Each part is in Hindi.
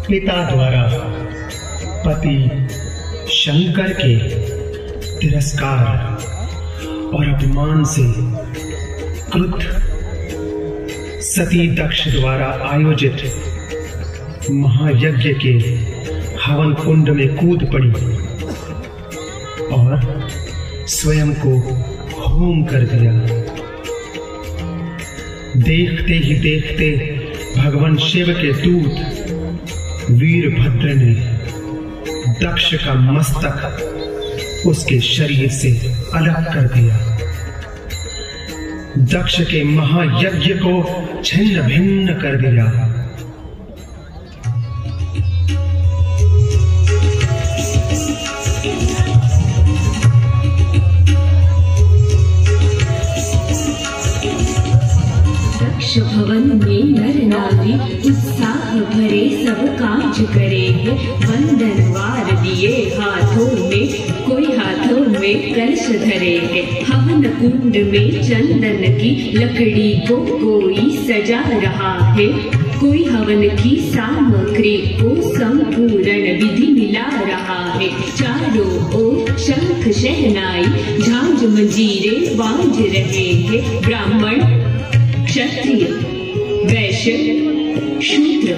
पिता द्वारा पति शंकर के तिरस्कार और अपमान से क्रुद्ध सती दक्ष द्वारा आयोजित महायज्ञ के हवन कुंड में कूद पड़ी और स्वयं को होम कर दिया। देखते ही देखते भगवान शिव के दूत वीरभद्र ने दक्ष का मस्तक उसके शरीर से अलग कर दिया। दक्ष के महायज्ञ को छिन्न भिन्न कर दिया। दक्ष भवन में नर नारी उत्साह भरे सब काज करेंगे। वंदन वार दिए हाथों में, कोई हाथों में कलश धरेंगे। हवन कुंड में चंदन की लकड़ी को कोई सजा रहा है। कोई हवन की सामग्री को संपूर्ण विधि मिला रहा है। चारों ओर शंख शहनाई झांझ मंजीरे बाज रहे हैं। ब्राह्मण क्षत्रिय वैश्य शूद्र,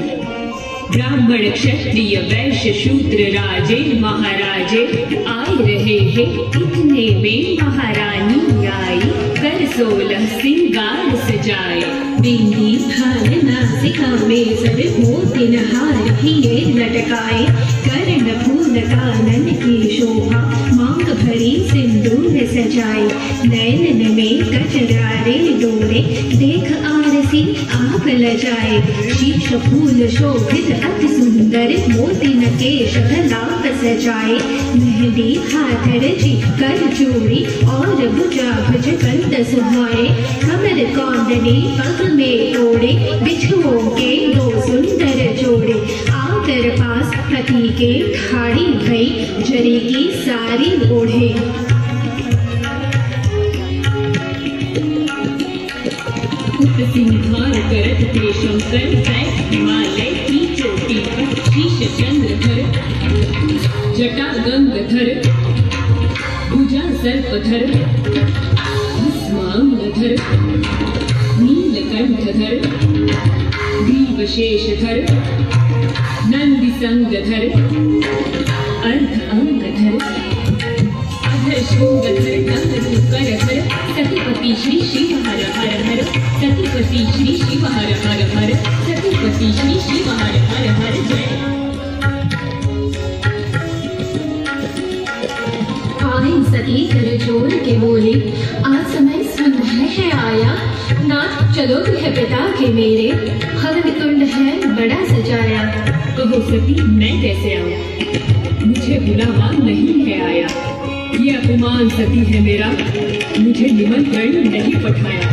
ब्राह्मण क्षत्रिय वैश्य शूद्र राजे महाराजे आए रहे हैं। इतने में महारानी आई, कर 16 सिंगार सजाए। बिंदी भार नासिका में सब मोतिन हार किए लटकाए। कर्ण फूल कानन की शोभा मांग भरी सिंदूर सजाए। नैनन में कजरारे डोरे देख आरसी आप लजाए। शीश फूल शोभित अति सुंदर मोतिन केश कलाप सजाए। मेहंदी हाथ रची कर चूड़ी और भुजा भज कंठ सुहाए। कमर कौंडनी पग में ओढ़े बिछुओं के 2 सुंदर जोड़े। आकर पास पति के ठाड़ी भई जरी की सारी ओढ़े। सिंहार करत थे शंकर बैठ हिमालय की चोटी पर। शीश चंद्रधर जटा गंगधर भुजा सर्पधर भस्मांगधर नीलकंठधर ग्रीव शेषधर नंदी संगधर अर्ध अंगधर अधर शृंगधर नंद करधर। सतीपति श्री शिव हर हर हर। सतीपति श्री शिव हर हर हर। सतीपति श्री शिव हर हर हर। जय। आई सती कर जोड़ के बोली, आज समय सुंदर है आया। नाथ चलो है पिता के मेरे, हवन कुंड है बड़ा सजाया। कहो सती मैं कैसे आऊं, मुझे बुलावा नहीं है आया। ये अपमान सती है मेरा, मुझे निमंत्रण नहीं पठाया।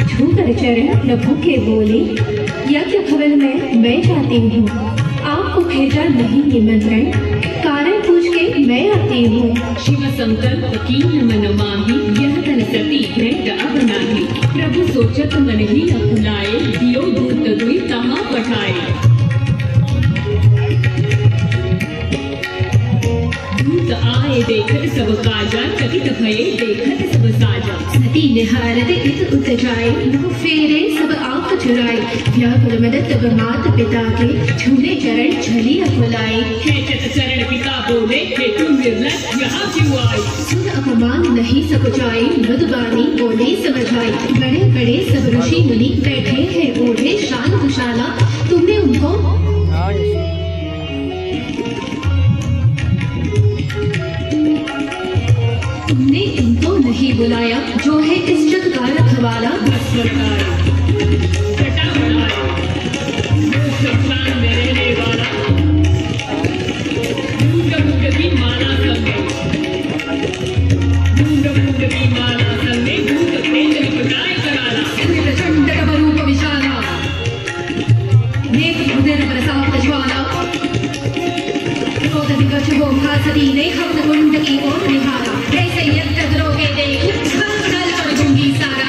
छूकर चरण प्रभु के बोले, यज्ञ भवन में मैं जाती हूँ। आपको भेजा नहीं निमंत्रण, कारण पूछ के मैं आती हूँ। शिव संकल्प कीन मन माही, यह तन सती भेंट अब नाही। प्रभु सोचत मन ही अपनाए, दियो दूत दुई तहाँ पठाए। दूत आए देखत सब काजा, चकित भये देखत सब साजा। सती निहारत इत उत जाए, मुँह फेरे सब आँख चुराए। व्याकुल मदत तब मात पिता के, छूले चरण छली अकुलाए। खेचत चरण पिता बोले, हे तुम निर्लज्ज यहाँ क्यों आए। सुन अपमान नहीं सकुचाए, मधुबानी बोले समझाए। बड़े बड़े सब ऋषि मुनि बैठे हैं ओढ़े शान कुशाला। तुमने उनको नहीं बुलाया, जो है इस जग का रखवाला। ने हवन कुंड की ओर निहारा, ऐसे यज्ञ द्रोह के देख दूंगी सारा।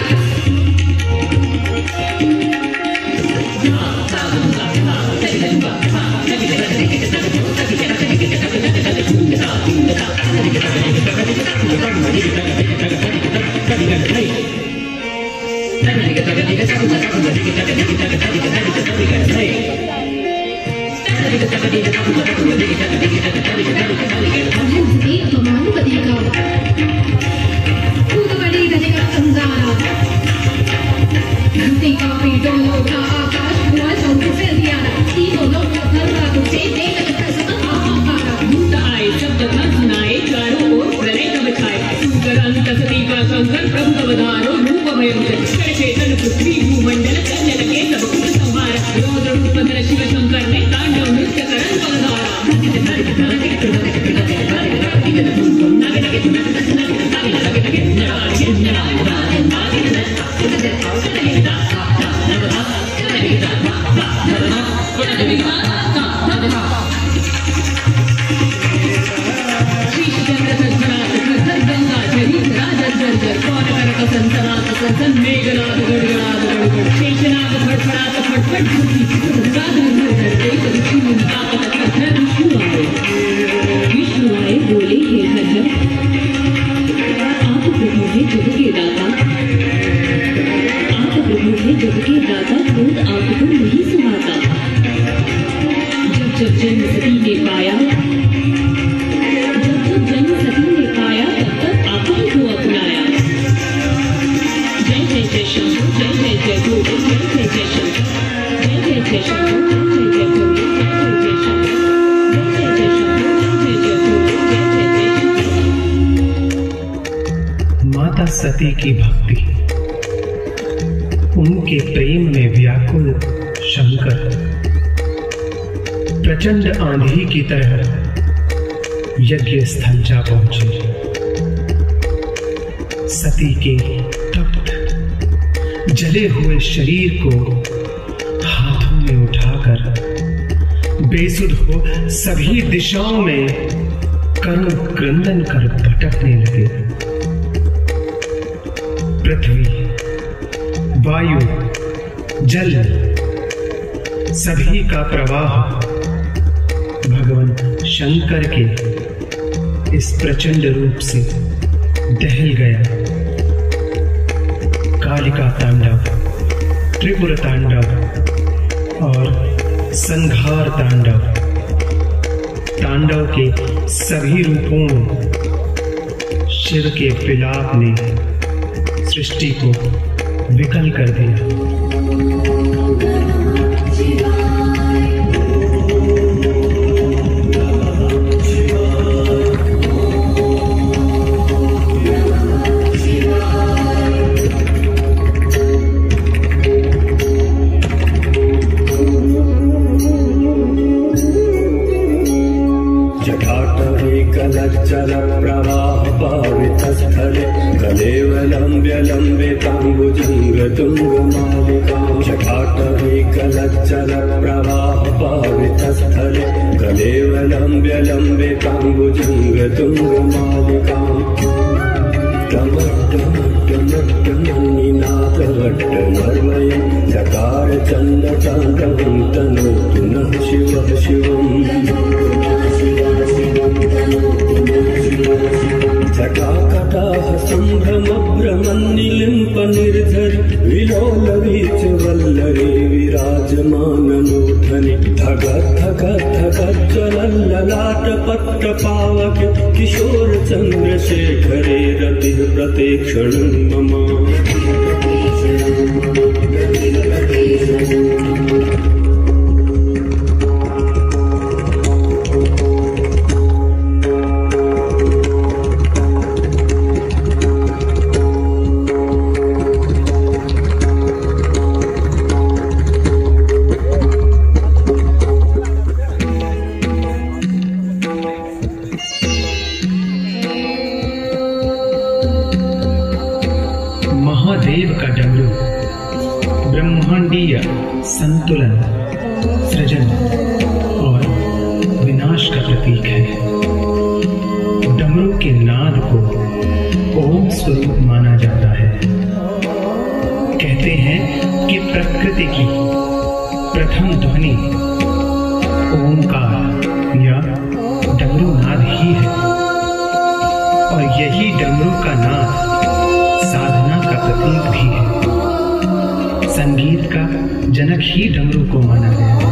माता सती की भक्ति, उनके प्रेम में व्याकुल शंकर प्रचंड आंधी की तरह यज्ञ स्थल जा पहुंचे। सती के तप्त जले हुए शरीर को हाथों में उठाकर बेसुध हो सभी दिशाओं में करुण क्रंदन कर भटकने लगे। पृथ्वी, वायु, जल सभी का प्रवाह भगवान शंकर के इस प्रचंड रूप से दहल गया। कालिका तांडव, त्रिपुर तांडव और संहार तांडव, तांडव के सभी रूपों में शिव के विलाप ने सृष्टि को विकल कर दिया। जल प्रवाह पावित स्थले कलेवलंब्य लंबितांबुजंग तुंगमालिकां जटाटवी कलज्जल प्रवाह पावित स्थले कलेवलंब्य लंबितांबुजंग तुंगमालिकां निनादवट्टमर्वयं चकार चण्डताण्डवं तनोतु नः शिवः शिवम्। जटाकटाह सम्भ्रमभ्रमन्निलिम्प निर्झर विलोलवीच वल्लरी विराजमानमूर्धनि धग धग धग ज्वलल्ललाटपट्ट पावके किशोर चन्द्रशेखरे रतिः प्रतीक्षणं मम। महादेव का डमरू ब्रह्मांडीय संतुलन, सृजन और विनाश का प्रतीक है। डमरू के नाद को ओम स्वरूप माना जाता है। कहते हैं कि प्रकृति की प्रथम ध्वनि ओंकार या डमरू नाद ही है और यही डमरू का नाद साधना का प्रतीक भी है। संगीत का जनक ही डमरू को माना गया है।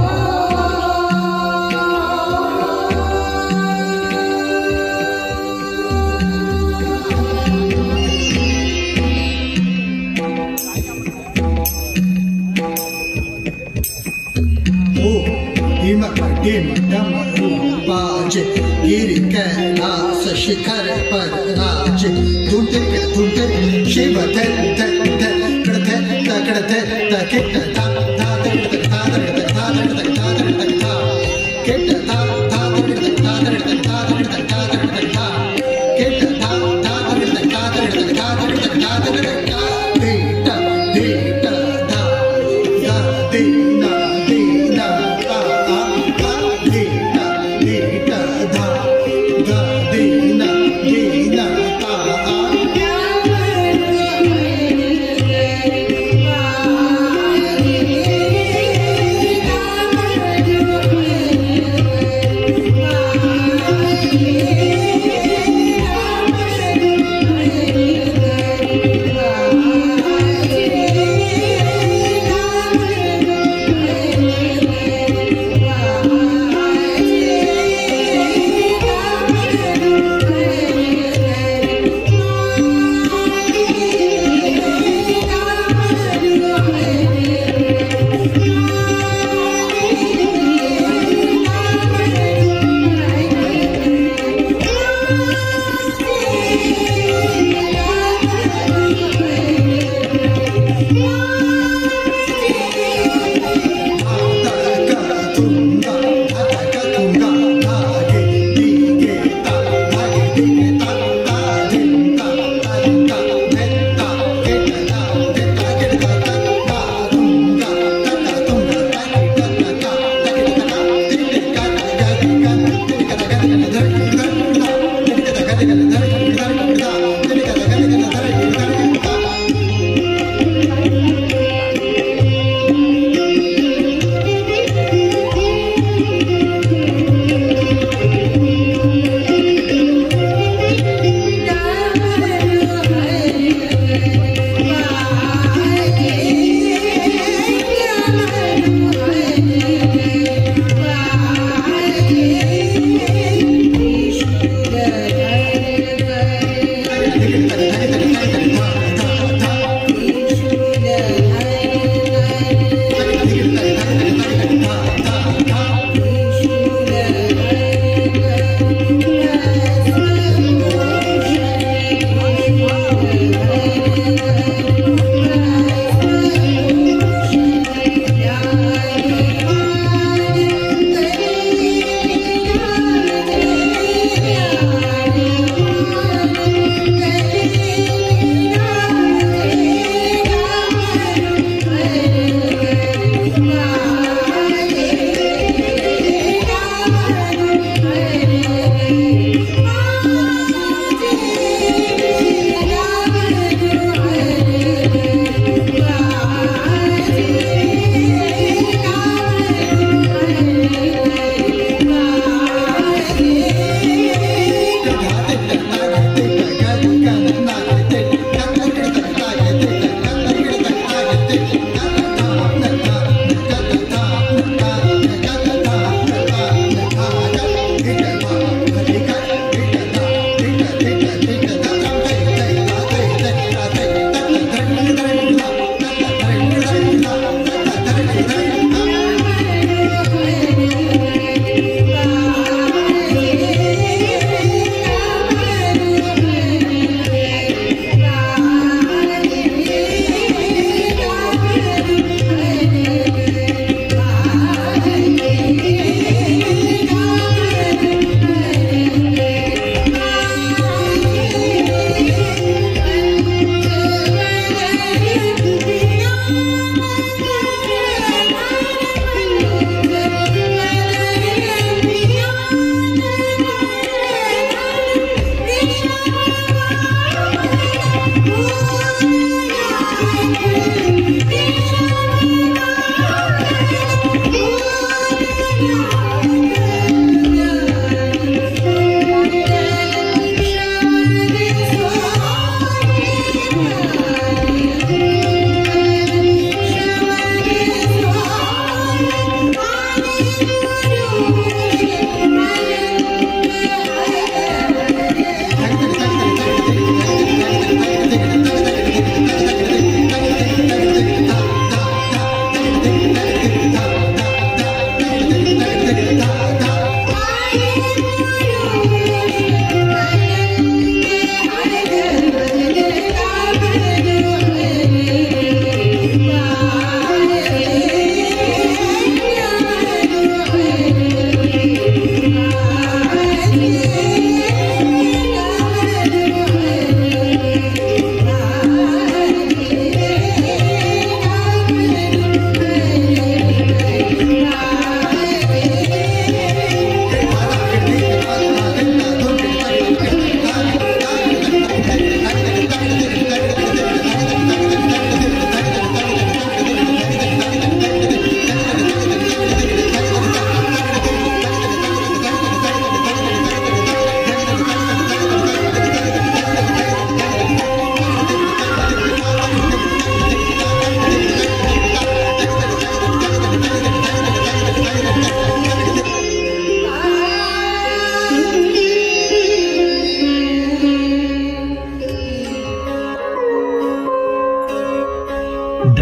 गिरि कैलास शिखर पर राज धुंधे धुंधे शिव धे धे धे धे तकड़ धे तकिट धा धा धा धा धा धा धा धा किट धा धा धा धा धा धा धा किट धा धा धा धा धा धा दीटा दीटा धा धा दीना दीना ता ता दीटा दीटा धा धा दीना दीना ता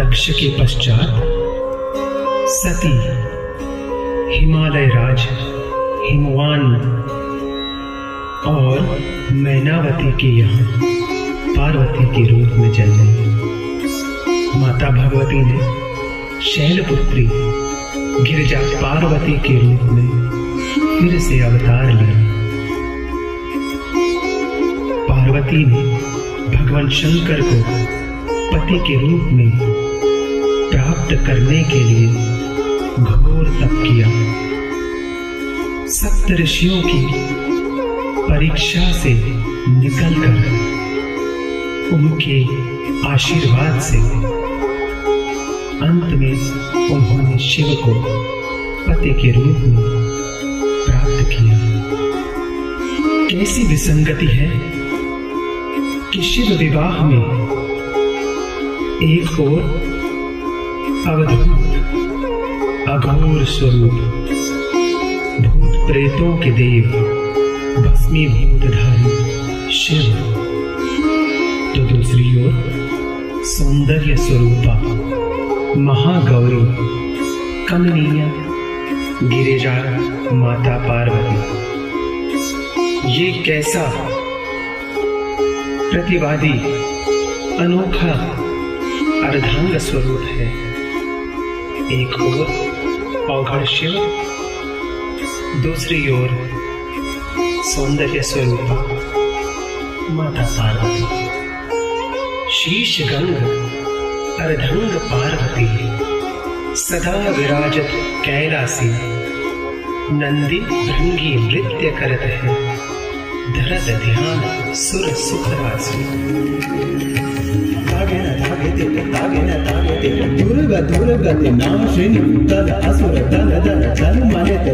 दक्ष के पश्चात सती हिमालय राज हिमवान और मैनावती के यहाँ पार्वती के रूप में जन्मी। माता भगवती ने शैलपुत्री गिरिजा पार्वती के रूप में फिर से अवतार लिया। पार्वती ने भगवान शंकर को पति के रूप में प्राप्त करने के लिए घोर तप किया। सप्त ऋषियों की परीक्षा से निकलकर उनके आशीर्वाद से अंत में उन्होंने शिव को पति के रूप में प्राप्त किया। कैसी विसंगति है कि शिव विवाह में एक और अवधूत अघोर स्वरूप भूत प्रेतों के देव भस्मीभूतधारी शिव, तो दूसरी ओर सौंदर्य स्वरूपा महागौरी कमनीय गिरिजा माता पार्वती। ये कैसा प्रतिवादी अनोखा अर्धांग स्वरूप है। एक ओर औघड़ शिव, दूसरी ओर सौंदर्य स्वरूपा माता पार्वती। शीश गंग अर्धंग पार्वती सदा विराजत कैलासी। नंदी भृंगी नृत्य करत है, धरत ध्यान सुर सुख राशि। दुर्ग दुर्गति नाशिनी तद असुर दल दल दल मनित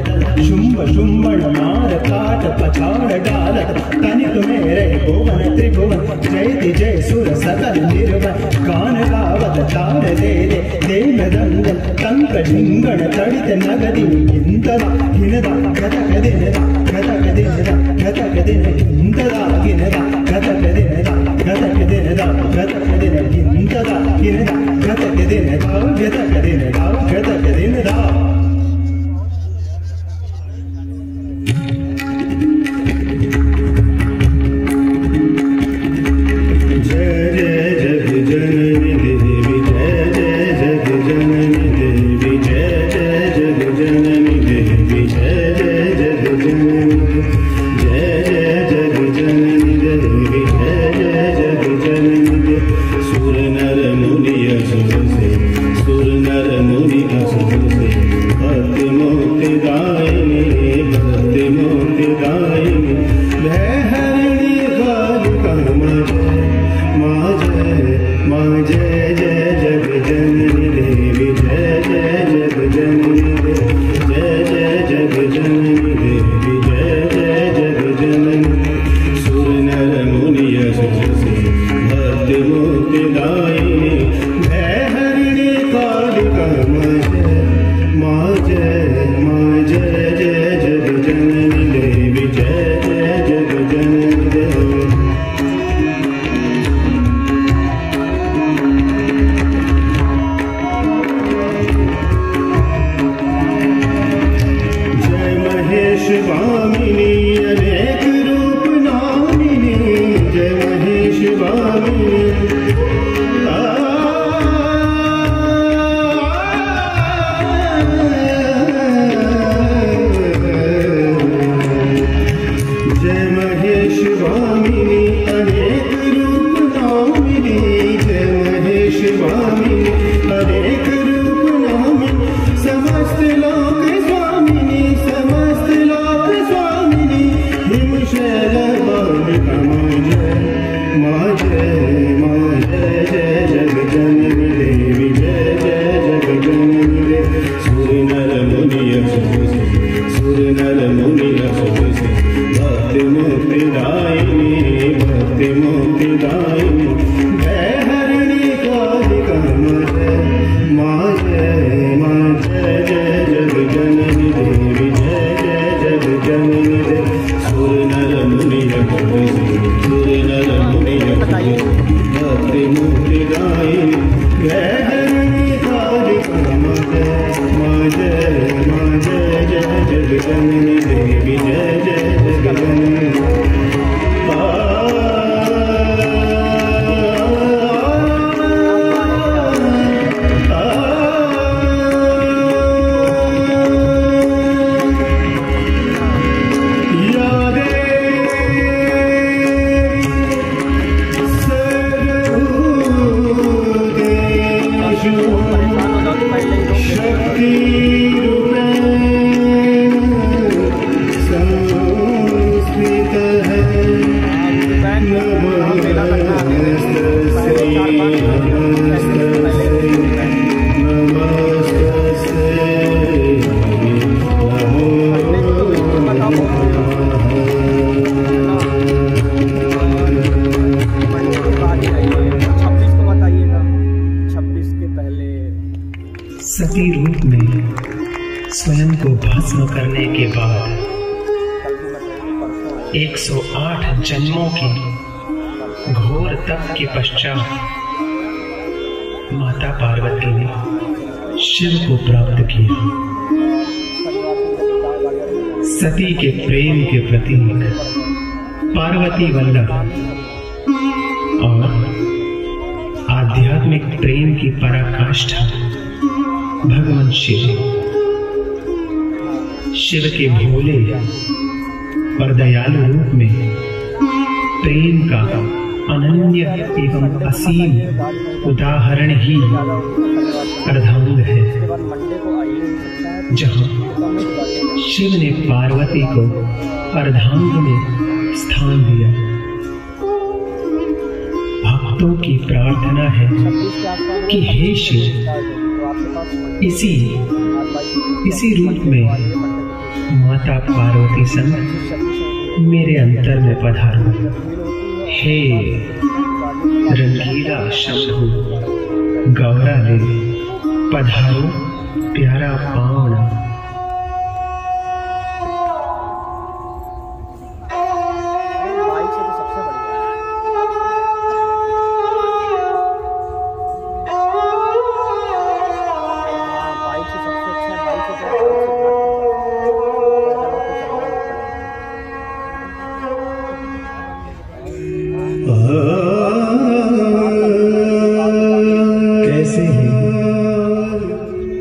शुंभ शुंभण मार काट पछाड़ डालत तनिक मेरे भुवन त्रिभुवन जयति जय सुर सकल निर्भय कान गावत तार दे दे दे मृदंगल तंत्र झिंगण तड़ित नगदी हिंददा हिनदा गतक दिनदा गतक दिनदा गतक दिन हिंददा गिनदा गतक दिनदा गतक दिनदा गतक दिन हिंददा गिनदा गतक दिनदा गतक दिनदा गतक दिनदा। सती रूप में स्वयं को भस्म करने के बाद 108 जन्मों के घोर तप के पश्चात माता पार्वती ने शिव को प्राप्त किया। सती के प्रेम के प्रतीक पार्वती वल्लभ और आध्यात्मिक प्रेम की पराकाष्ठा भगवान शिव के भोले और दयालु रूप में प्रेम का अनन्य एवं असीम उदाहरण ही अर्धांग है, जहां शिव ने पार्वती को अर्धांग में स्थान दिया। भक्तों की प्रार्थना है कि हे शिव, इसी रूप में माता पार्वती संग मेरे अंतर में पधारो। हे रंगीला शंभु गौरा ले पधारो प्यारा पावना।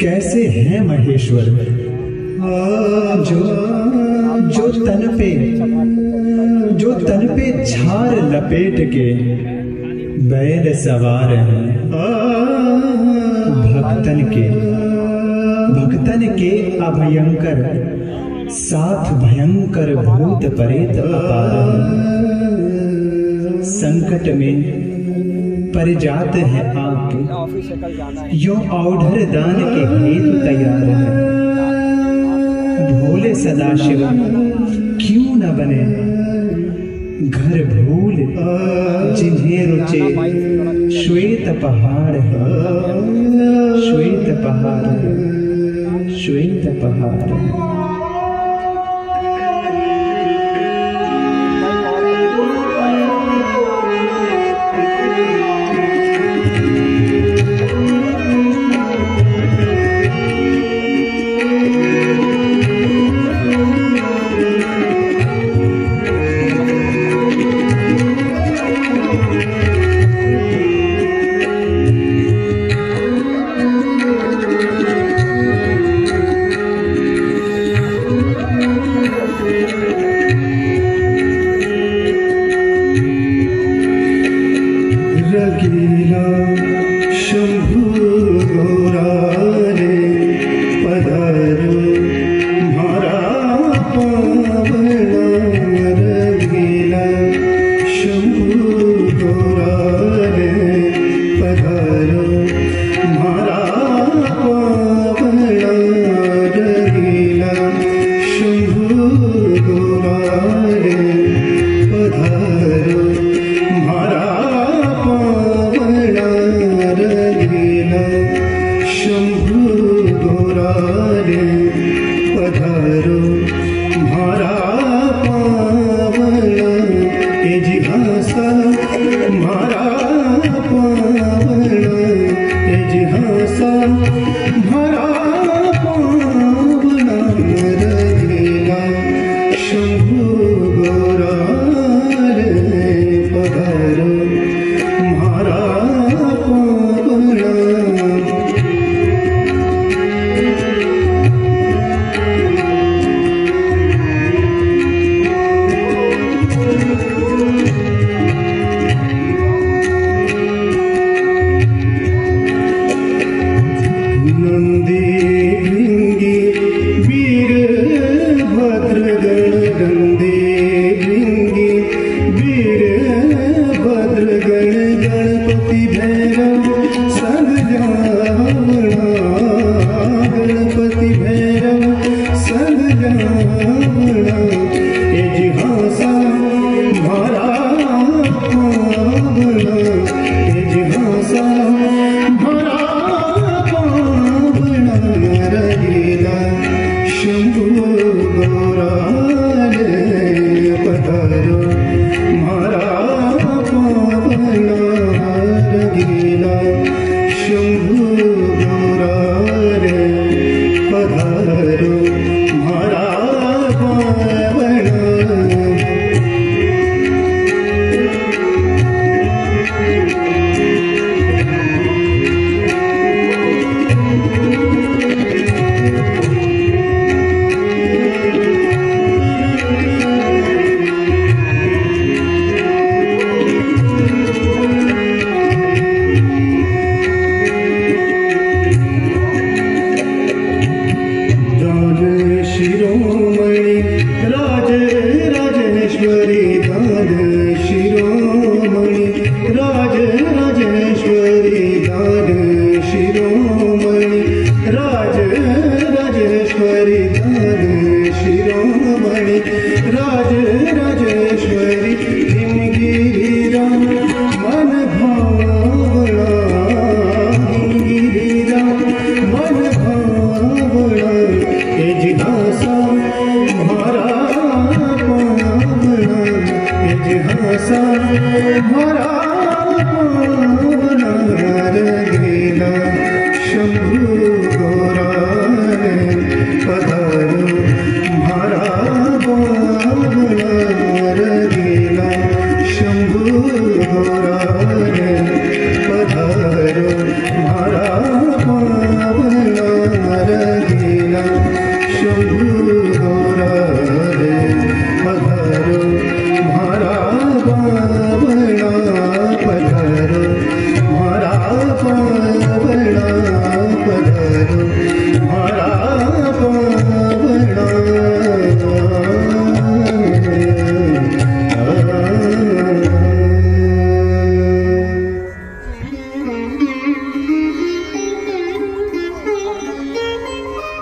कैसे हैं महेश्वर जो तन पे झार लपेट के बैल सवार हैं। भक्तन के अभयंकर साथ भयंकर भूत प्रेत अपार हैं। संकट में परिजात है आप यो औढ़र दान के हेतु तैयार है। भोले सदाशिव क्यों न बने घर भूल जिन्हें रुचे श्वेत पहाड़ है। श्वेत पहाड़ है, श्वेत पहाड़ है।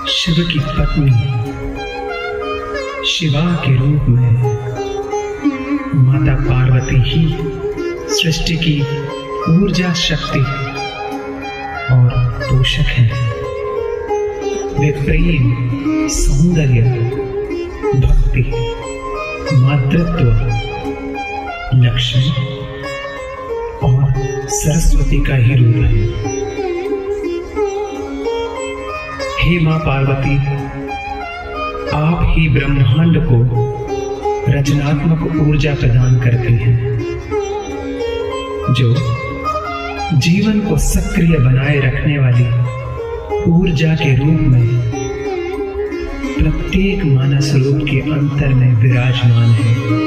शिव की पत्नी शिवा के रूप में माता पार्वती ही सृष्टि की ऊर्जा, शक्ति और पोषक हैं। वे प्रेम, सौंदर्य, भक्ति, मातृत्व, लक्ष्मी और सरस्वती का ही रूप है। हे मां पार्वती, आप ही ब्रह्मांड को रचनात्मक ऊर्जा प्रदान करती हैं, जो जीवन को सक्रिय बनाए रखने वाली ऊर्जा के रूप में प्रत्येक मानस रूप के अंतर में विराजमान है।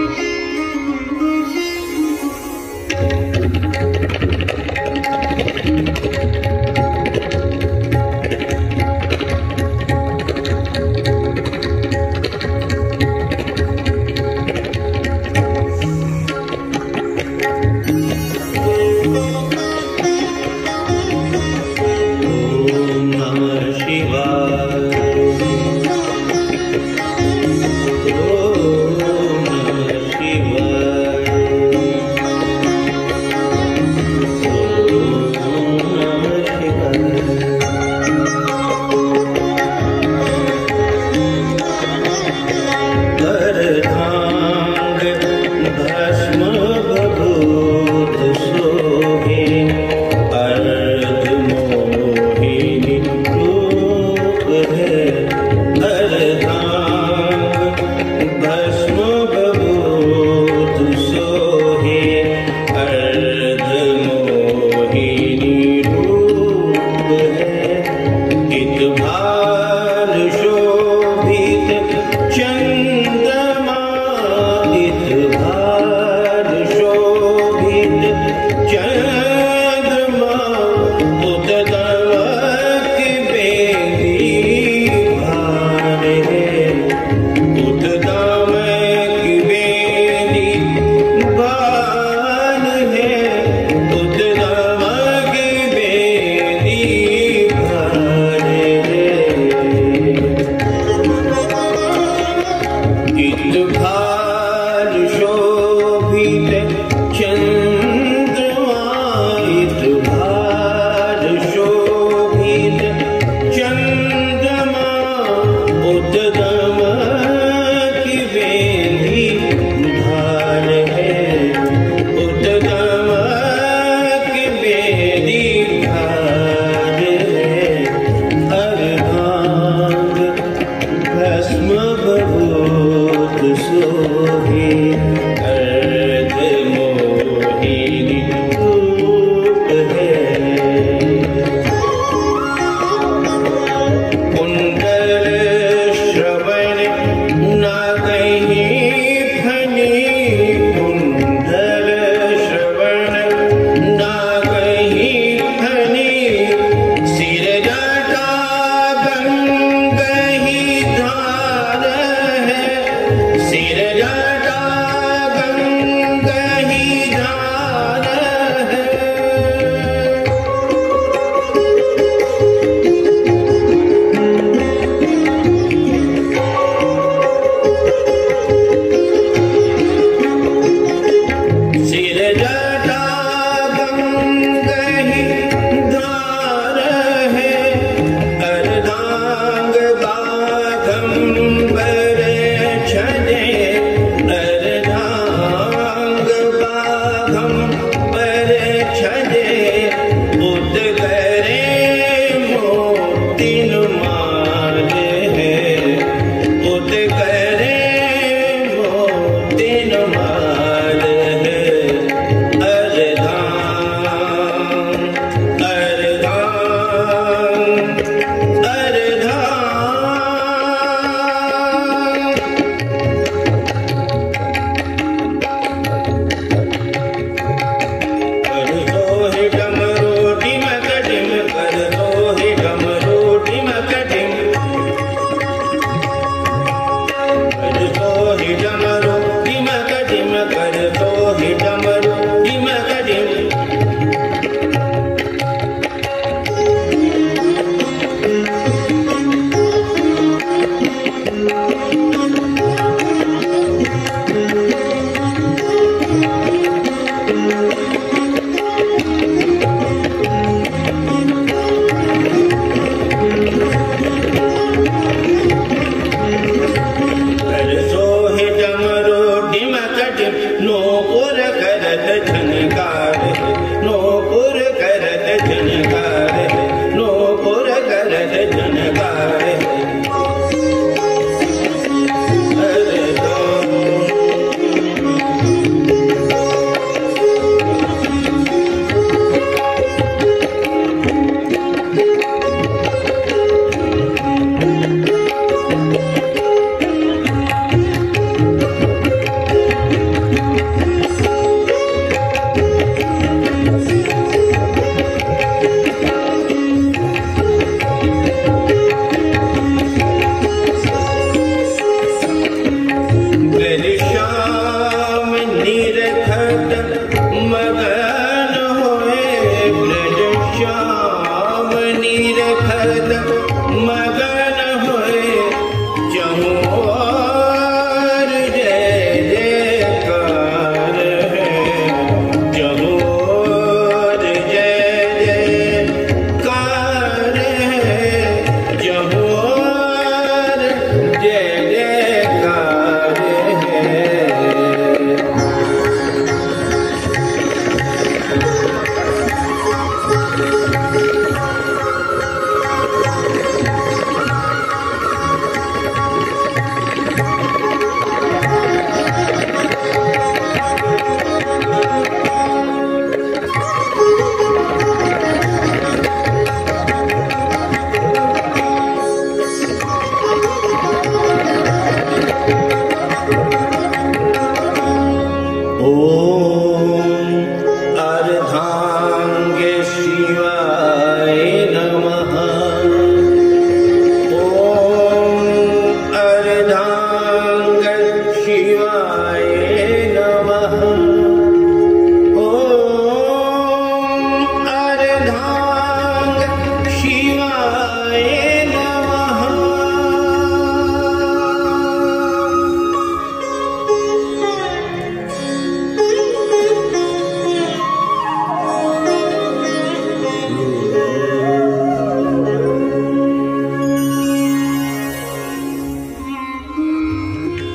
कर जन गाए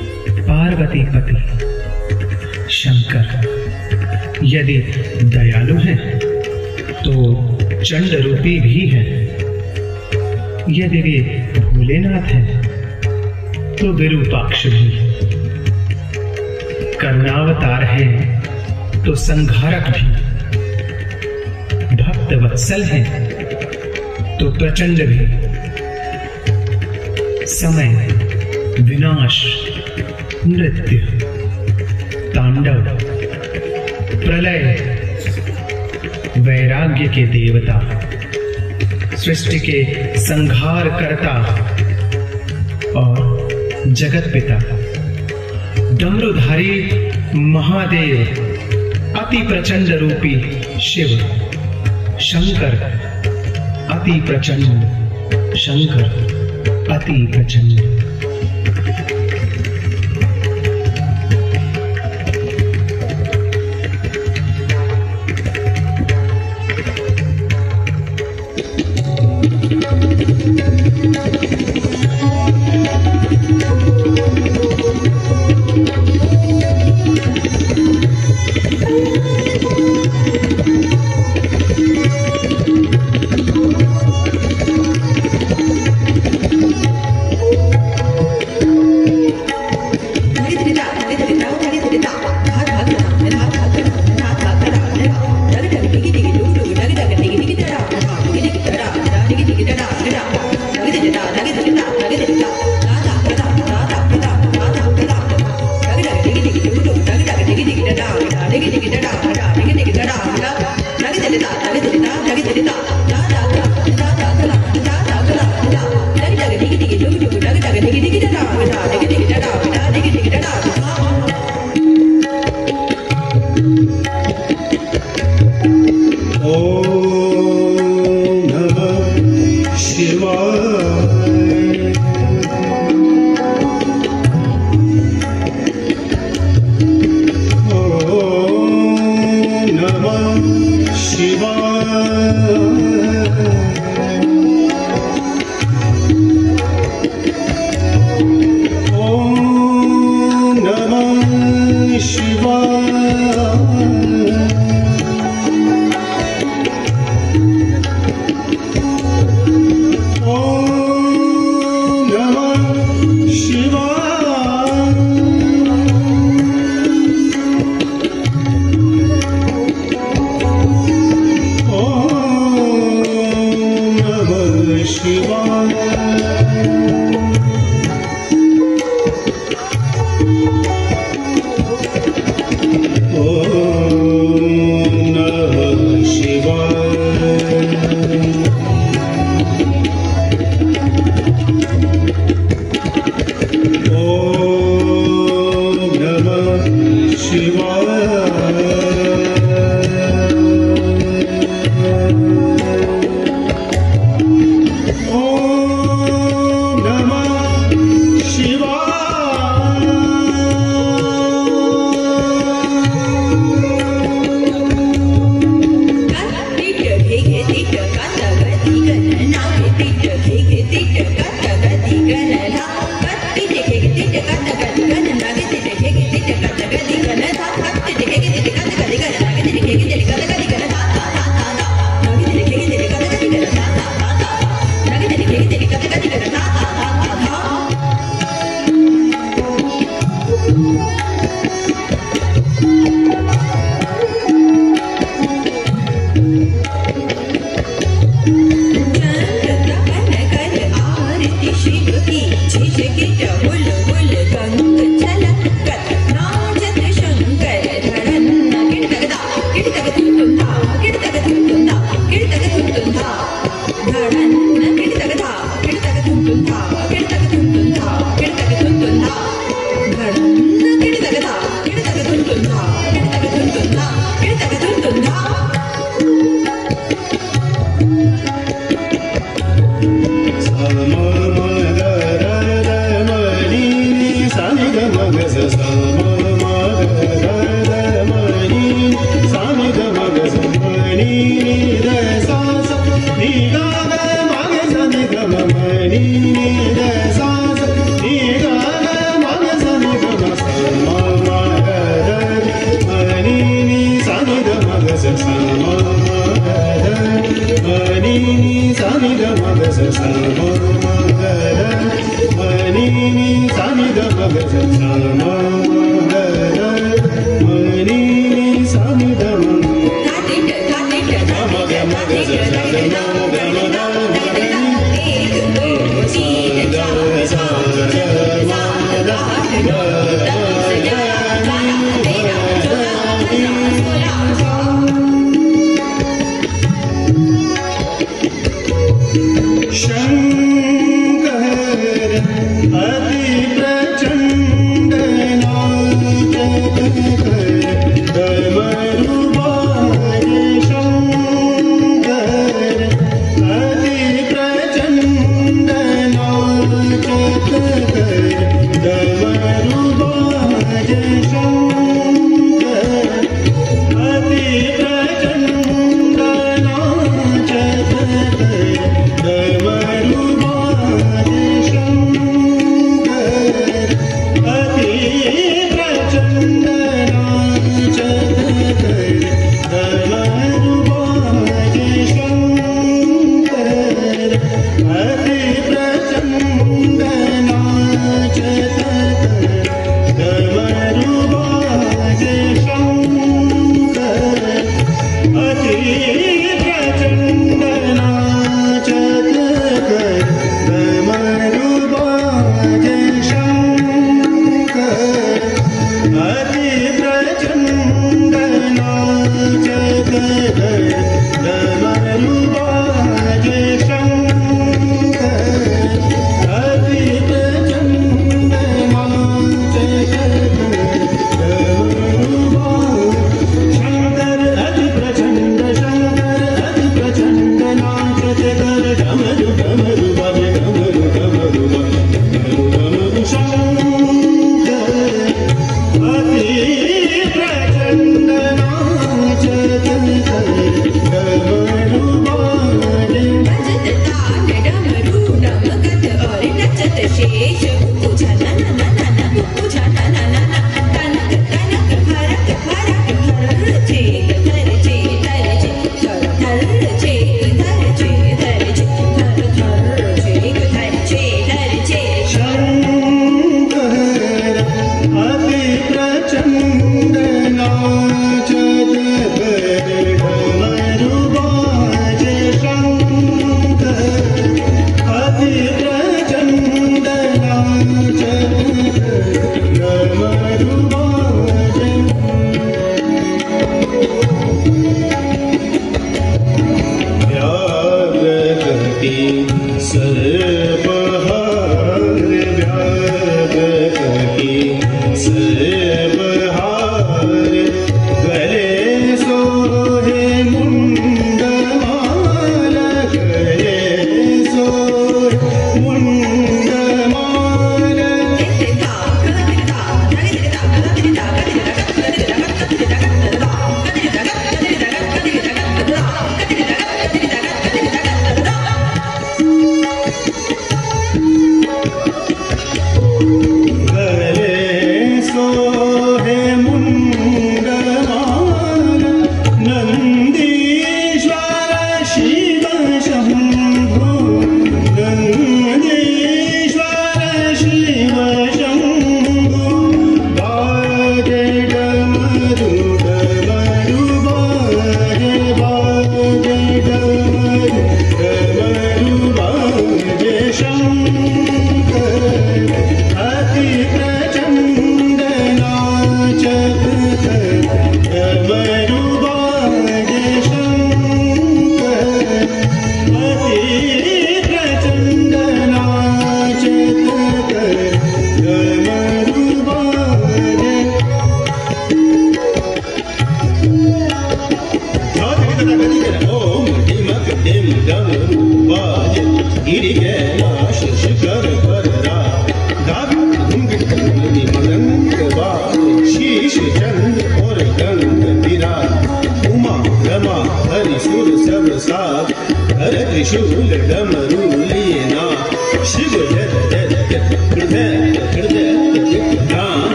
अरे पार्वती पति शंकर यदि दयालु हैं तो चंड रूपी भी हैं। यदि वे भोलेनाथ हैं तो विरूपाक्ष भी। करुणावतार हैं तो संघारक भी। भक्त वत्सल हैं तो प्रचंड भी। समय, विनाश, नृत्य, तांडव, प्रलय, वैराग्य के देवता, सृष्टि के संहार करता और जगत पिता, डमरूधारी महादेव, अति प्रचंड रूपी शिव, शंकर, अति प्रचंड, शंकर, अति प्रचंड। Shut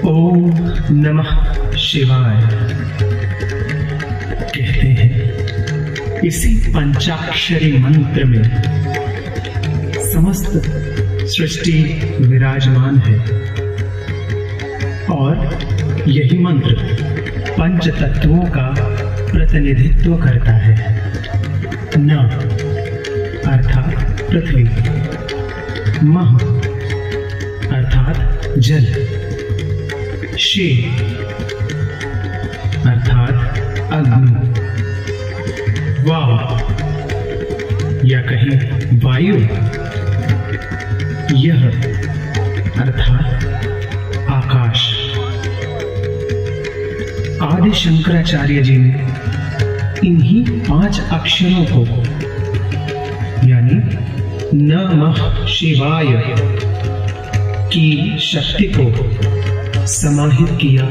ओम नमः शिवाय। इसी पंचाक्षरी मंत्र में समस्त सृष्टि विराजमान है और यही मंत्र पंच तत्वों का प्रतिनिधित्व करता है। न अर्थात पृथ्वी, मह अर्थात जल, शे अर्थात अग्नि, वाव या कहीं वायु, यह अर्थात आकाश। आदि शंकराचार्य जी ने इन्हीं 5 अक्षरों को यानी नमः शिवाय की शक्ति को समाहित किया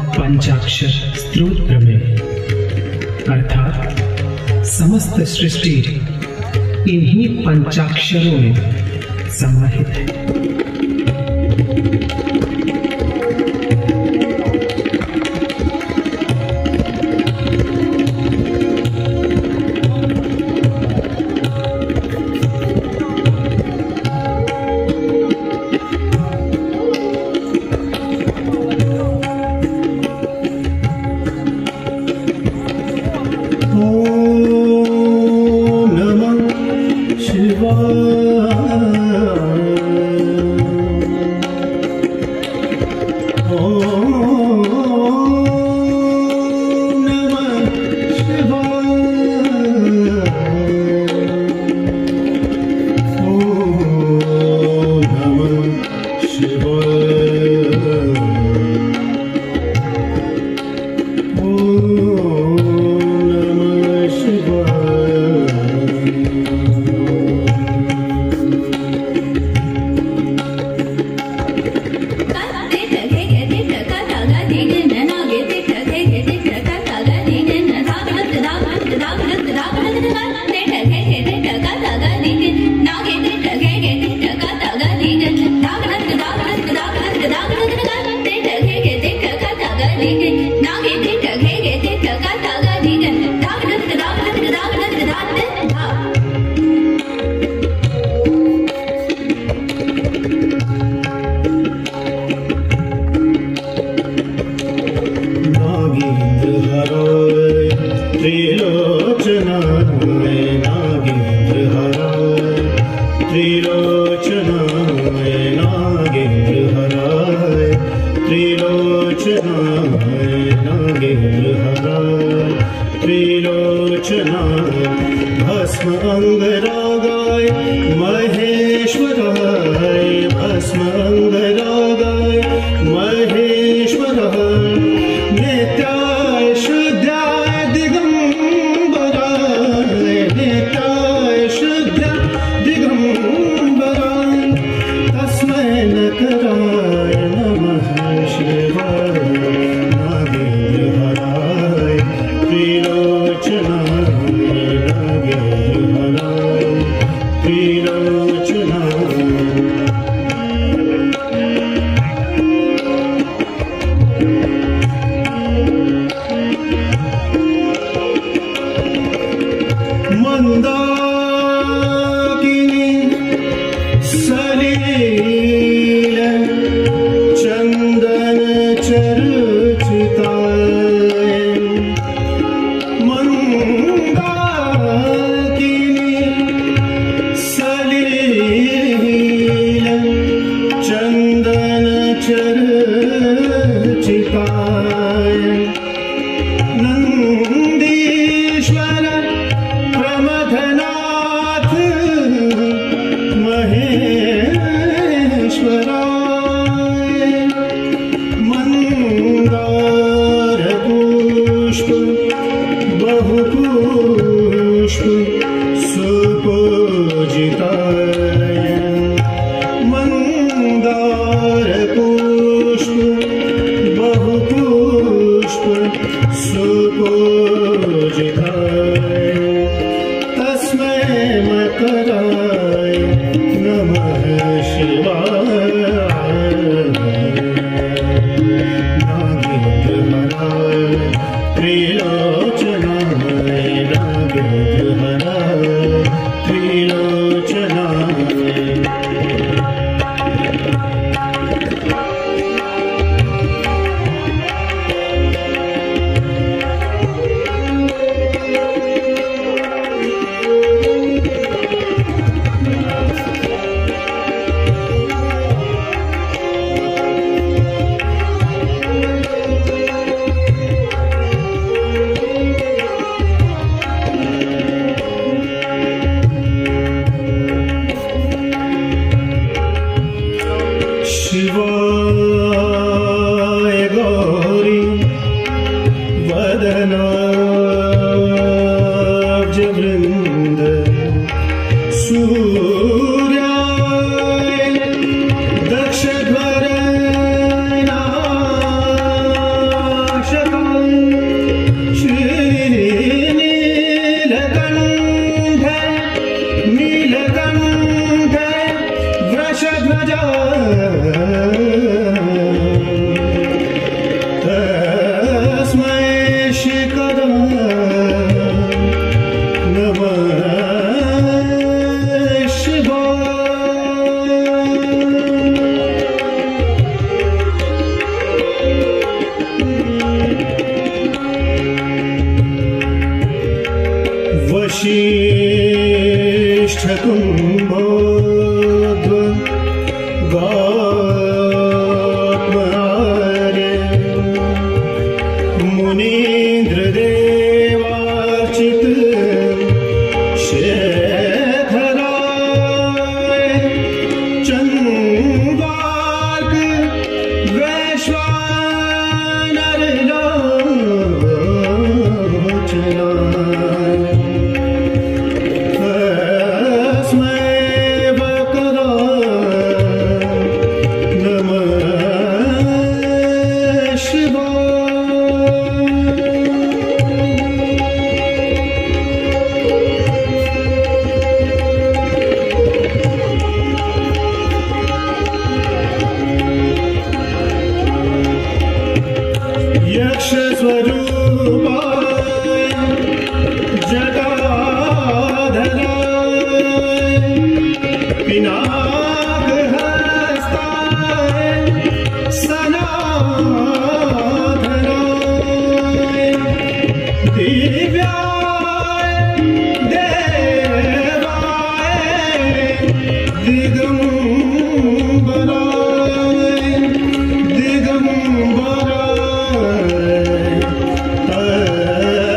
पंचाक्षर स्तोत्र में, अर्थात समस्त सृष्टि इन्हीं पंचाक्षरों में समाहित है। भस्म अंगरागाय महेश्वराय, भस्म अंगरागाय महेश्वराय, नित्याय शुद्धाय दिगंबराय, नित्याय शुद्धाय दिगंबराय, तस्मै नकराय नमः शिवाय, नागेन्द्रहराय त्रिलोचनाय, मंदाकिनी सलील चंदन चर्चिताय, मंदाकिनी सलील चंदन चर्चिताय, नंदीश्वर प्रमथनाथ महेश्वराय, मंदार पुष्प बहुपुष्प सुपूजिताय, मंदार पुष्प बहुपुष्प सुपूजिताय, तस्मै मकराय नमः शिवाय, नागेन्द्रहराय त्रिलोचनाय, नागेन्द्र वृंद सूर्याय दक्षध्वरनाशकाय श्रीनीलकण्ठ नीलकण्ठ वृषध्वजा तस्मै शिखराय नमः वशिष्ठ कुम्भोद्भ गौतमार्य मुनीन्द्र देवार्चित शेखराय चन्द्वार्क वैश्वानर लोचनाय तस्मै वक्राय नमः शिवाय यक्ष स्वरूपाय जटाधराय पिनाकहस्ताय सनातनाय दिव्याय देवाय दिगंबराय दिगंबराय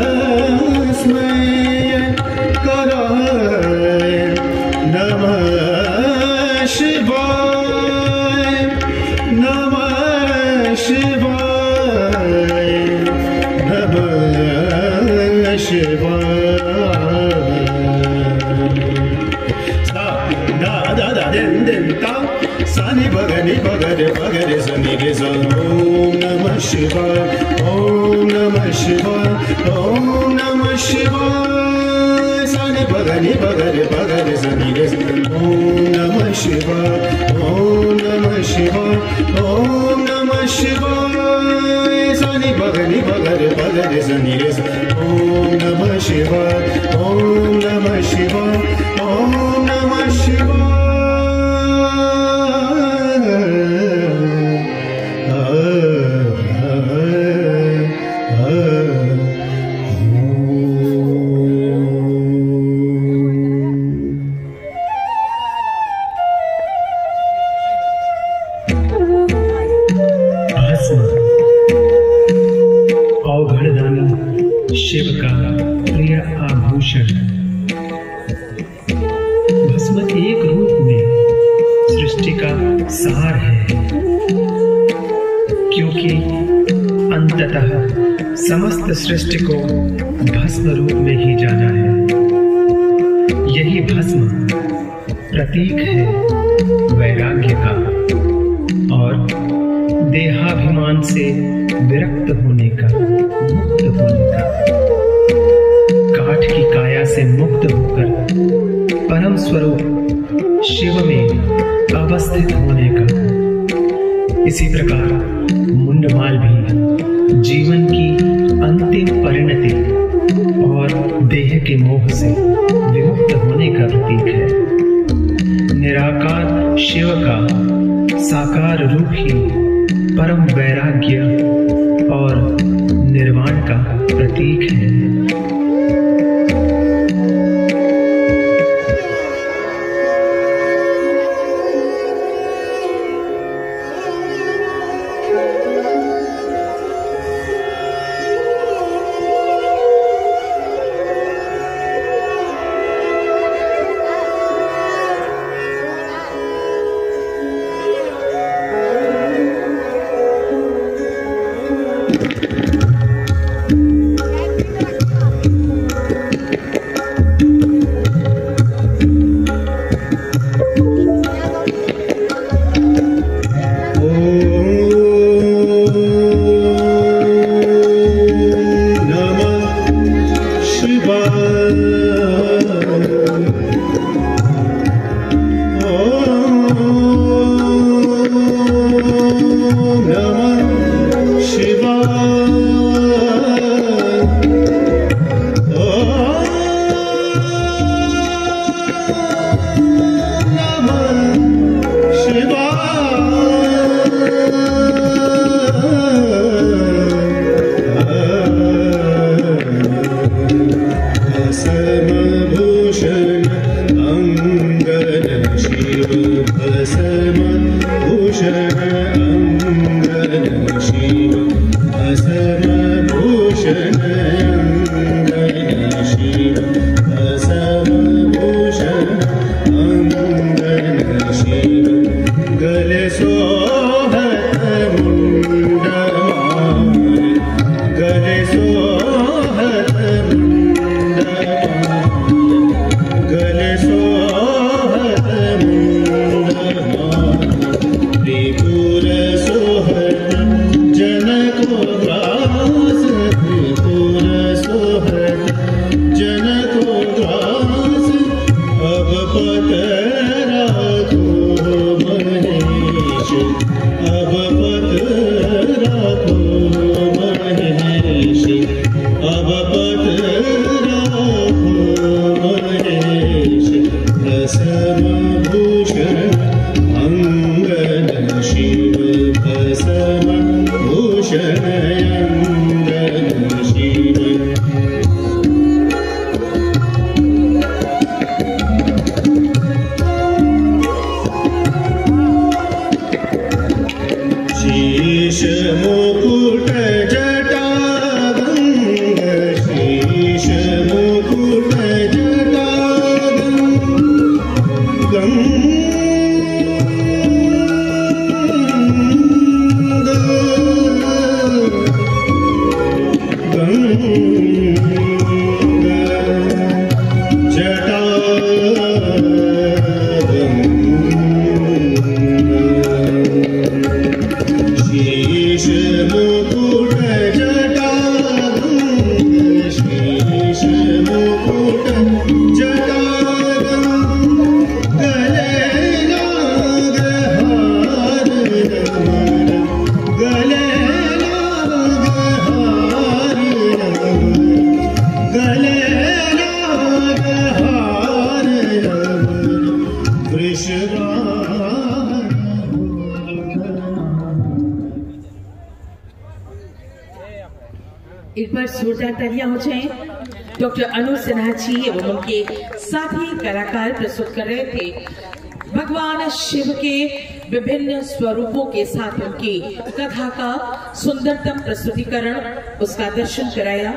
तस्मै कराय नमः शिवाय नमः शिवाय नमः शिवाय सा दा दा दा दिन दिन ता सानी बगनी बगरे बगरे सनी रे सा ओम नमः शिवाय ओम नमः शिवाय ओम नमः शिवाय सानी बगनी बगरे बगरे सनी रे सा ओम नमः शिवाय ओम नमः शिवाय ओम नमः शिवाय सानी बगनी बगरे बगरे सनी रे सा ओम नमः शिवाय ओम नमः शिवाय ओम नमः शिवाय अवघड़दानी शिव का प्रिय आभूषण। भस्म एक रूप में सृष्टि का सार है, क्योंकि अंततः समस्त सृष्टि को भस्म रूप में ही जाना है। यही भस्म प्रतीक है वैराग्य का और देहाभिमान से विरक्त होने का, मुक्त होने का, काठ की काया से मुक्त होकर परम स्वरूप शिव में अवस्थित होने का। इसी प्रकार मुंडमाल भी जीवन की अंतिम परिणति और देह के मोह से विमुक्त होने का प्रतीक है। निराकार शिव का साकार रूप ही परम वैराग्य और निर्वाण का प्रतीक है। बार जोरदार तालियां हो जाएं। डॉक्टर अनु सिन्हा जी एवं उनके साथी कलाकार प्रस्तुत कर रहे थे भगवान शिव के विभिन्न स्वरूपों के साथ उनकी कथा का सुंदरतम प्रस्तुतिकरण, उसका दर्शन कराया।